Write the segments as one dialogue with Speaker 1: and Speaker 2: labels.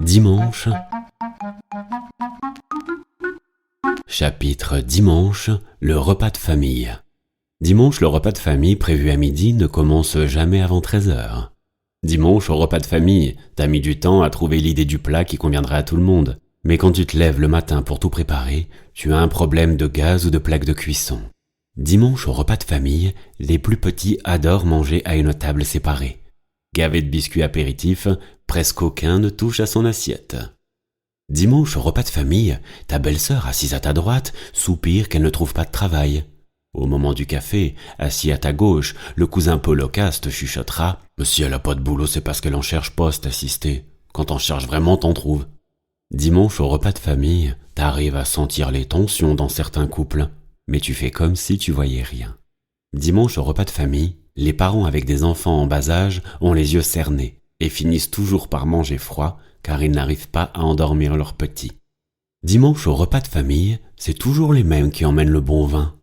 Speaker 1: Dimanche. Chapitre dimanche, le repas de famille. Dimanche, le repas de famille prévu à midi ne commence jamais avant 13h. Dimanche, au repas de famille, t'as mis du temps à trouver l'idée du plat qui conviendrait à tout le monde. Mais quand tu te lèves le matin pour tout préparer, tu as un problème de gaz ou de plaque de cuisson. Dimanche, au repas de famille, les plus petits adorent manger à une table séparée. Gavé de biscuits apéritifs, presque aucun ne touche à son assiette. Dimanche, au repas de famille, ta belle-sœur assise à ta droite soupire qu'elle ne trouve pas de travail. Au moment du café, assis à ta gauche, le cousin Paul Locasse te chuchotera « Si elle a pas de boulot, c'est parce qu'elle en cherche pas, cette assistée. Quand t'en cherches vraiment, t'en trouves. » Dimanche, au repas de famille, t'arrives à sentir les tensions dans certains couples, mais tu fais comme si tu voyais rien. Dimanche, au repas de famille, les parents avec des enfants en bas âge ont les yeux cernés et finissent toujours par manger froid car ils n'arrivent pas à endormir leurs petits. Dimanche, au repas de famille, c'est toujours les mêmes qui emmènent le bon vin.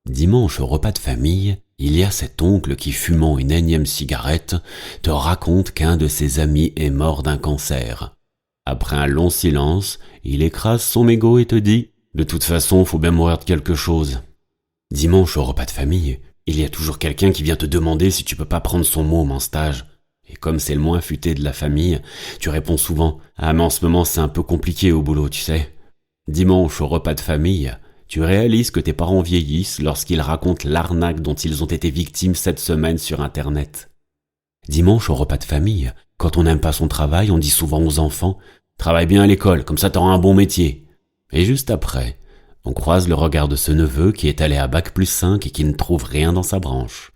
Speaker 1: Dimanche, au repas de famille, il y a cet oncle qui, fumant une énième cigarette, te raconte qu'un de ses amis est mort d'un cancer. Après un long silence, il écrase son mégot et te dit « De toute façon, faut bien mourir de quelque chose. » Dimanche, au repas de famille, il y a toujours quelqu'un qui vient te demander si tu peux pas prendre son môme en stage. Et comme c'est le moins futé de la famille, tu réponds souvent « Ah mais en ce moment c'est un peu compliqué au boulot, tu sais. » Dimanche, au repas de famille, tu réalises que tes parents vieillissent lorsqu'ils racontent l'arnaque dont ils ont été victimes cette semaine sur Internet. Dimanche, au repas de famille, quand on n'aime pas son travail, on dit souvent aux enfants « Travaille bien à l'école, comme ça t'auras un bon métier. » Et juste après, on croise le regard de ce neveu qui est allé à Bac+5 et qui ne trouve rien dans sa branche.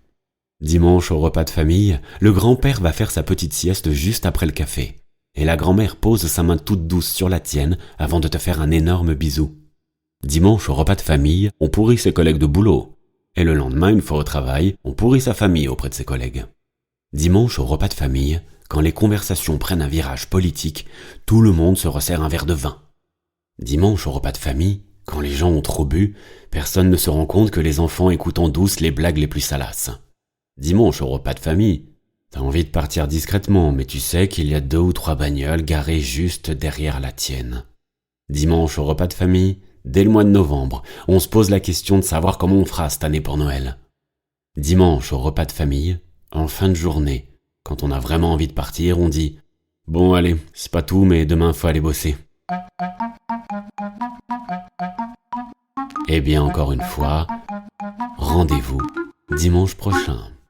Speaker 1: Dimanche, au repas de famille, le grand-père va faire sa petite sieste juste après le café. Et la grand-mère pose sa main toute douce sur la tienne avant de te faire un énorme bisou. Dimanche, au repas de famille, on pourrit ses collègues de boulot. Et le lendemain, une fois au travail, on pourrit sa famille auprès de ses collègues. Dimanche, au repas de famille, quand les conversations prennent un virage politique, tout le monde se resserre un verre de vin. Dimanche, au repas de famille, quand les gens ont trop bu, personne ne se rend compte que les enfants écoutent en douce les blagues les plus salaces. Dimanche, au repas de famille, t'as envie de partir discrètement, mais tu sais qu'il y a 2 ou 3 bagnoles garées juste derrière la tienne. Dimanche, au repas de famille, dès le mois de novembre, on se pose la question de savoir comment on fera cette année pour Noël. Dimanche, au repas de famille, en fin de journée, quand on a vraiment envie de partir, on dit « Bon allez, c'est pas tout, mais demain faut aller bosser. » Eh bien encore une fois, rendez-vous dimanche prochain.